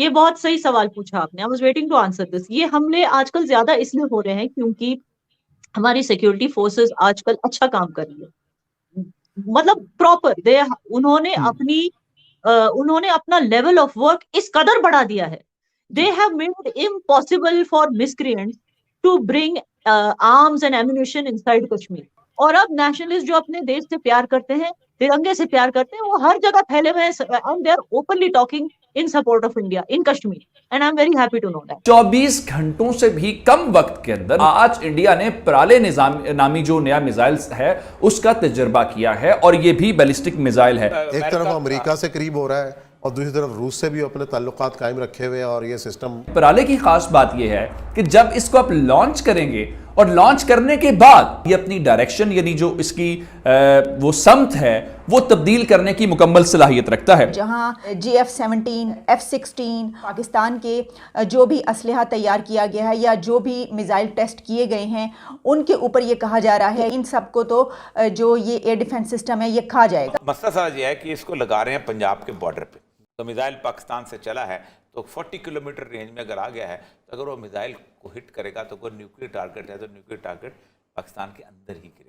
ये बहुत सही सवाल पूछा आपने। I was waiting to answer this. ये हमले आजकल ज्यादा इसलिए हो रहे हैं क्योंकि हमारी सिक्योरिटी फोर्सेस आजकल अच्छा काम कर रही है। मतलब प्रॉपर दे उन्होंने हम्म। अपनी उन्होंने अपना लेवल ऑफ वर्क इस कदर बढ़ा दिया है। दे जी। Have made impossible for miscreants to bring arms and ammunition inside Kashmir. और अब नेशनलिस्ट जो अपने देश से प्यार करते हैं, तिरंगे से प्यार करते हैं, वो हर जगह फैले हुए हैं and they are openly talking in support of India in Kashmir. And I am very happy to know that. 24 घंटों से भी कम वक्त के अंदर आज इंडिया ने प्राले निजाम नामी जो नया मिसाइल है उसका तजर्बा किया है, और ये भी बैलिस्टिक मिसाइल है। एक तरफ अमेरिका से करीब हो रहा है और दूसरी तरफ रूस से भी अपने ताल्लुकात कायम रखे हुए हैं, और ये सिस्टम प्राले की खास बात यह है कि जब इसको आप लॉन्च करेंगे और लॉन्च करने के बाद ये अपनी डायरेक्शन यानी जो इसकी वो समत है वो तब्दील करने की मुकम्मल सलाहियत रखता है। जहां GF-17, F-16 पाकिस्तान के जो भी असलहा तैयार किया गया है या जो भी मिसाइल टेस्ट किए गए हैं उनके ऊपर ये कहा जा रहा है इन सबको तो जो ये एयर डिफेंस सिस्टम है ये खा जाएगा। मसला सारा ये है कि इसको लगा रहे हैं पंजाब के बॉर्डर पे। तो मिसाइल पाकिस्तान से चला है तो 40 किलोमीटर रेंज में अगर आ गया है तो अगर वो मिसाइल को हिट करेगा तो कोई न्यूक्लियर टारगेट है तो न्यूक्लियर टारगेट पाकिस्तान के अंदर ही गिरेगा।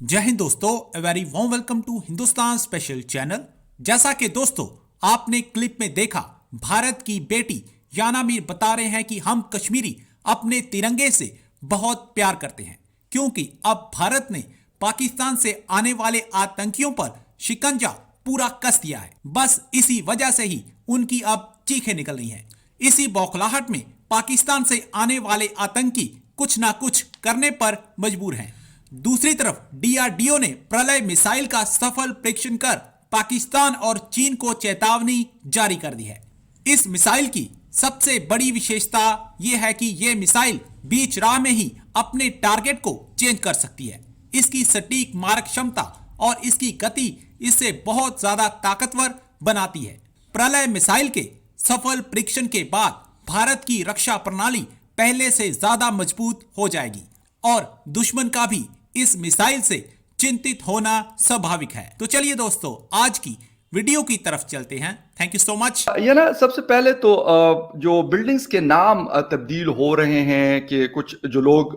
जय हिंद दोस्तों, a very warm welcome to Hindustan special channel. जैसा कि दोस्तों आपने क्लिप में देखा, भारत की बेटी याना मीर बता रहे हैं कि हम कश्मीरी अपने तिरंगे से बहुत प्यार करते हैं क्योंकि अब भारत ने पाकिस्तान से आने वाले आतंकियों पर शिकंजा पूरा कस दिया है। बस इसी वजह से ही उनकी अब चीखें निकल रही हैं। इसी बौखलाहट में पाकिस्तान से आने वाले आतंकी कुछ ना कुछ करने पर मजबूर हैं। दूसरी तरफ DRDO ने प्रलय मिसाइल का सफल परीक्षण कर पाकिस्तान और चीन को चेतावनी जारी कर दी है। इस मिसाइल की सबसे बड़ी विशेषता यह है कि यह मिसाइल बीच राह में ही अपने टारगेट को चेंज कर सकती है। इसकी सटीक मारक क्षमता और इसकी गति इसे बहुत ज्यादा ताकतवर बनाती है। प्रलय मिसाइल के सफल परीक्षण के बाद भारत की रक्षा प्रणाली पहले से ज्यादा मजबूत हो जाएगी और दुश्मन का भी इस मिसाइल से चिंतित होना स्वाभाविक है। तो चलिए दोस्तों आज की वीडियो की तरफ चलते हैं। Thank you so much. ये ना सबसे पहले तो जो बिल्डिंग्स के नाम तब्दील हो रहे हैं कि कुछ जो लोग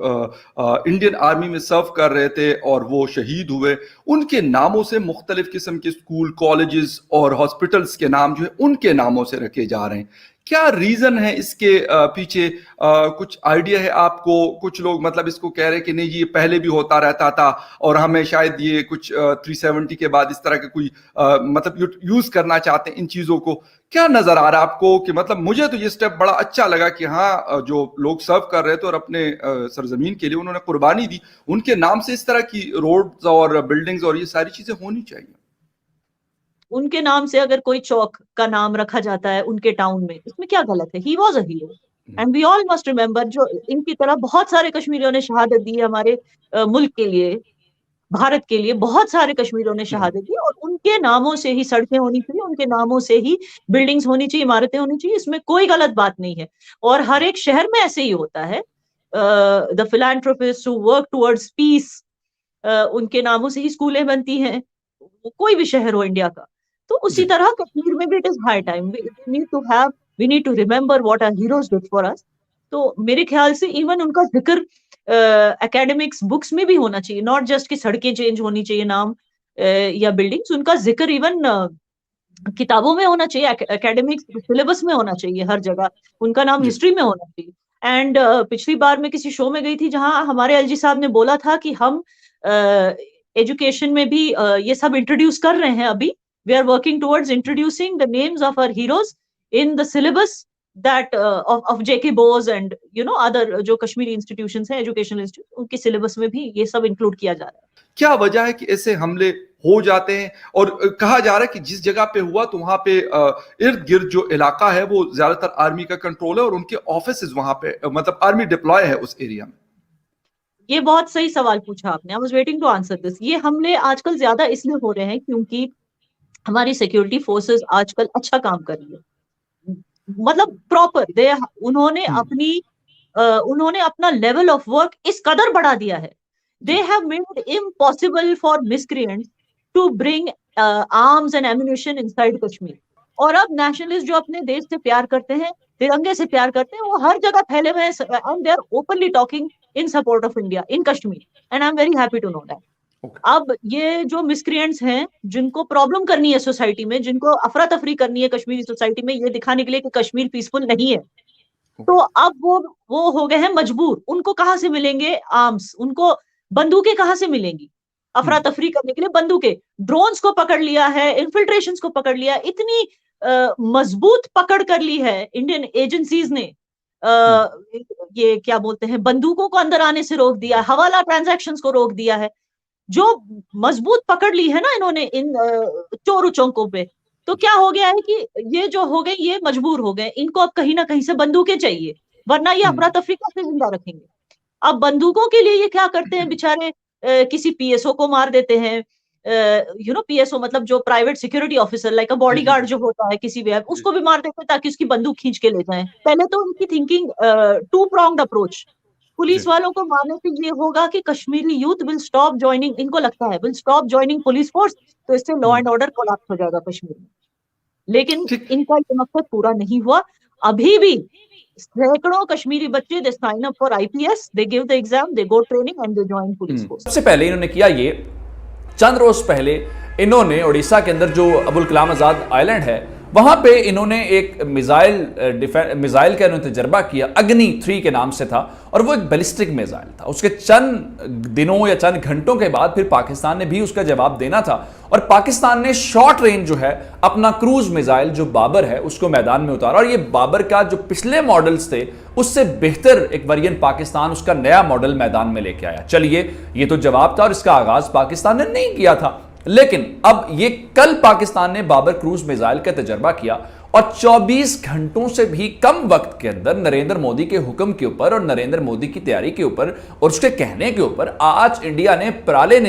इंडियन आर्मी में सर्व कर रहे थे और वो शहीद हुए, उनके नामों से मुख्तलिफ किस्म के स्कूल, कॉलेजेस और हॉस्पिटल्स के नाम जो है उनके नामों से रखे जा रहे हैं। क्या रीजन है इसके पीछे? कुछ आइडिया है आपको? कुछ लोग मतलब इसको कह रहे हैं कि नहीं जी ये पहले भी होता रहता था और हमें शायद ये कुछ 370 के बाद इस तरह के कोई मतलब यूज करना चाहते हैं इन चीजों को। क्या नजर आ रहा है आपको कि मतलब मुझे तो ये स्टेप बड़ा अच्छा लगा कि हाँ जो लोग सर्व कर रहे थे और अपने सरजमीन के लिए उन्होंने कुर्बानी दी, उनके नाम से इस तरह की रोड्स और बिल्डिंग्स और ये सारी चीजें होनी चाहिए। उनके नाम से अगर कोई चौक का नाम रखा जाता है उनके टाउन में, इसमें क्या गलत है? He was a hero and we all must remember, जो इनकी तरह बहुत सारे कश्मीरियों ने शहादत दी है हमारे मुल्क के लिए, भारत के लिए। बहुत सारे कश्मीरियों ने शहादत दी और उनके नामों से ही सड़कें होनी चाहिए, उनके नामों से ही बिल्डिंग्स होनी चाहिए, इमारतें होनी चाहिए। इसमें कोई गलत बात नहीं है और हर एक शहर में ऐसे ही होता है। The philanthropist who work towards peace, उनके नामों से ही स्कूलें बनती हैं, कोई भी शहर हो इंडिया का। तो उसी तरह कश्मीर में भी it is high time we need to remember what our heroes did for us. तो मेरे ख्याल से इवन उनका जिक्र एकेडमिक्स बुक्स में भी होना चाहिए, नॉट जस्ट कि सड़कें चेंज होनी चाहिए नाम या बिल्डिंग्स, उनका जिक्र इवन किताबों में होना चाहिए, एकेडमिक्स सिलेबस में होना चाहिए, हर जगह उनका नाम हिस्ट्री में होना चाहिए। एंड पिछली बार मैं किसी शो में गई थी जहां हमारे एलजी साहब ने बोला था कि हम एजुकेशन में भी ये सब इंट्रोड्यूस कर रहे हैं अभी। We are working towards introducing the names of our heroes in the syllabus that of JK Bose and other जो कश्मीरी institutions हैं, educational institutions, उनके syllabus में भी ये सब include किया जा रहा है। क्या वजह है कि ऐसे हमले हो जाते हैं? और कहा जा रहा है कि जिस जगह पे हुआ तो वहां पे इर्द गिर्द जो इलाका है वो ज्यादातर आर्मी का कंट्रोल है और उनके ऑफिसेज वहां पे मतलब आर्मी डिप्लॉय है उस एरिया में। ये बहुत सही सवाल पूछा आपने। I was waiting to answer this. ये हमले आजकल ज्यादा इसलिए हो रहे हैं क्योंकि हमारी सिक्योरिटी फोर्सेस आजकल अच्छा काम कर रही है। मतलब प्रॉपर उन्होंने अपना लेवल ऑफ वर्क इस कदर बढ़ा दिया है। They have made impossible for miscreants to bring arms and ammunition inside Kashmir. और अब नेशनलिस्ट जो अपने देश से प्यार करते हैं, तिरंगे से प्यार करते हैं, वो हर जगह फैले हुए हैं and they are openly talking in support of India in Kashmir, and I am very happy to know that. अब ये जो मिसक्रिएंट्स हैं, जिनको प्रॉब्लम करनी है सोसाइटी में, जिनको अफरा तफरी करनी है कश्मीरी सोसाइटी में, ये दिखाने के लिए कि कश्मीर पीसफुल नहीं है, तो अब वो हो गए हैं मजबूर। उनको कहाँ से मिलेंगे आर्म्स, उनको बंदूकें कहाँ से मिलेंगी अफरा तफरी करने के लिए? बंदूकें, ड्रोन्स को पकड़ लिया है, इन्फिल्ट्रेशंस को पकड़ लिया, इतनी मजबूत पकड़ कर ली है इंडियन एजेंसीज ने। ये क्या बोलते हैं, बंदूकों को अंदर आने से रोक दिया, हवाला ट्रांजैक्शंस को रोक दिया है, जो मजबूत पकड़ ली है ना इन्होंने इन चोर चौंकों पे। तो क्या हो गया है कि ये जो हो गए, ये मजबूर हो गए, इनको अब कहीं ना कहीं से बंदूकें चाहिए, वरना ये अफरा तफरी कैसे जिंदा रखेंगे? अब बंदूकों के लिए ये क्या करते हैं बेचारे, किसी पीएसओ को मार देते हैं। पीएसओ मतलब जो प्राइवेट सिक्योरिटी ऑफिसर, लाइक अ बॉडीगार्ड जो होता है किसी भी, उसको भी मार देते हैं ताकि उसकी बंदूक खींच के ले जाएं। पहले तो उनकी thinking two pronged approach, police वालों को मारने से ये होगा कि Kashmiri youth will stop joining, इनको लगता है will stop joining police force, तो इससे लॉ एंड ऑर्डर कोलैप्स हो जाएगा कश्मीर में। लेकिन इनका ये मकसद पूरा नहीं हुआ। अभी भी सैकड़ों कश्मीरी बच्चे they sign up for IPS, they give the exam, they go training and they join police force. सबसे पहले इन्होंने किया ये, चंद रोज पहले इन्होंने उड़ीसा के अंदर जो अबुल कलाम आजाद आइलैंड है, वहां पे इन्होंने एक मिसाइल का इन्होंने तजर्बा किया, अग्नि 3 के नाम से था, और वो एक बैलिस्टिक मिसाइल था। उसके चंद दिनों या चंद घंटों के बाद फिर पाकिस्तान ने भी उसका जवाब देना था, और पाकिस्तान ने शॉर्ट रेंज जो है अपना क्रूज मिसाइल जो बाबर है उसको मैदान में उतारा, और ये बाबर का जो पिछले मॉडल्स थे उससे बेहतर एक वेरिएंट पाकिस्तान उसका नया मॉडल मैदान में लेके आया। चलिए, ये तो जवाब था और इसका आगाज पाकिस्तान ने नहीं किया था, लेकिन अब ये कल पाकिस्तान ने बाबर क्रूज मिसाइल का तजर्बा किया, और 24 घंटों से भी कम वक्त के अंदर नरेंद्र मोदी के हुक्म के ऊपर और नरेंद्र मोदी की तैयारी के ऊपर और उसके कहने के ऊपर आज इंडिया ने पराले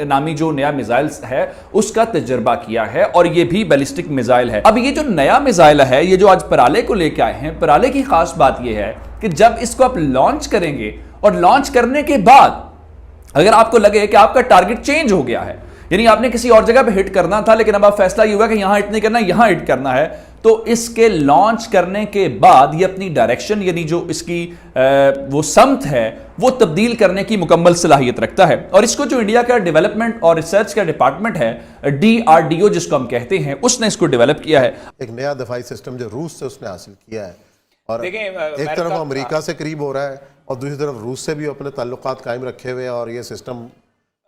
नामी जो नया मिसाइल है उसका तजर्बा किया है, और ये भी बैलिस्टिक मिसाइल है। अब ये जो नया मिसाइल है, ये जो आज पराले को लेके आए हैं, पराले की खास बात यह है कि जब इसको आप लॉन्च करेंगे और लॉन्च करने के बाद अगर आपको लगे कि आपका टारगेट चेंज हो गया है, यानी आपने किसी और जगह पे हिट करना था लेकिन अब आप फैसला ये हुआ कि यहां हिट नहीं करना, यहां हिट करना है, तो इसके लॉन्च करने के बाद ये अपनी डायरेक्शन यानी जो इसकी वो समत है वो तब्दील करने की मुकम्मल सलाहियत रखता है। और इसको जो इंडिया का डेवलपमेंट और रिसर्च का डिपार्टमेंट है, DRDO जिसको हम कहते हैं, उसने इसको डेवलप किया है। एक नया दफाई सिस्टम जो रूस से उसने हासिल किया है, और एक तरफ अमेरिका से करीब हो रहा है और दूसरी तरफ रूस से भी अपने ताल्लुकात कायम रखे हुए, और ये सिस्टम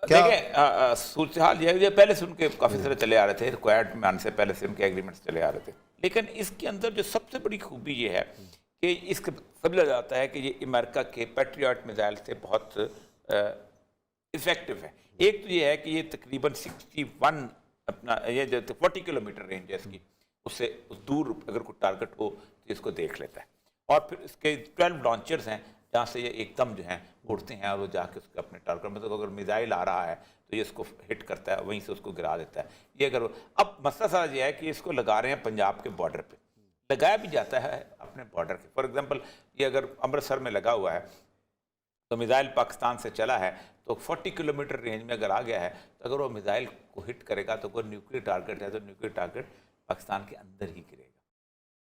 देखिए सूरत हाल ये पहले से उनके काफ़ी सारे चले आ रहे थे, क्वाड में आने से पहले से उनके एग्रीमेंट्स चले आ रहे थे, लेकिन इसके अंदर जो सबसे बड़ी खूबी ये है कि इसके समझा जाता है कि ये अमेरिका के पैट्रियट मिसाइल से बहुत इफेक्टिव है। एक तो ये है कि ये तकरीबन 61 अपना ये जो 40 किलोमीटर रेंज है इसकी, उससे दूर अगर कोई टारगेट हो तो इसको देख लेता है, और फिर इसके 12 लॉन्चर्स हैं जहाँ से ये एकदम जो हैं उड़ते हैं और वो जाके उसके अपने टारगेट, मतलब अगर मिसाइल आ रहा है तो ये इसको हिट करता है, वहीं से उसको गिरा देता है। ये अगर अब मसला सारा ये है कि इसको लगा रहे हैं पंजाब के बॉर्डर पे, लगाया भी जाता है अपने बॉर्डर के। फॉर एग्जांपल ये अगर अमृतसर में लगा हुआ है तो मिसाइल पाकिस्तान से चला है तो 40 किलोमीटर रेंज में अगर आ गया है तो अगर वो मिसाइल को हिट करेगा तो कोई न्यूक्लियर टारगेट है तो न्यूक्लियर टारगेट पाकिस्तान के अंदर ही गिरेगा।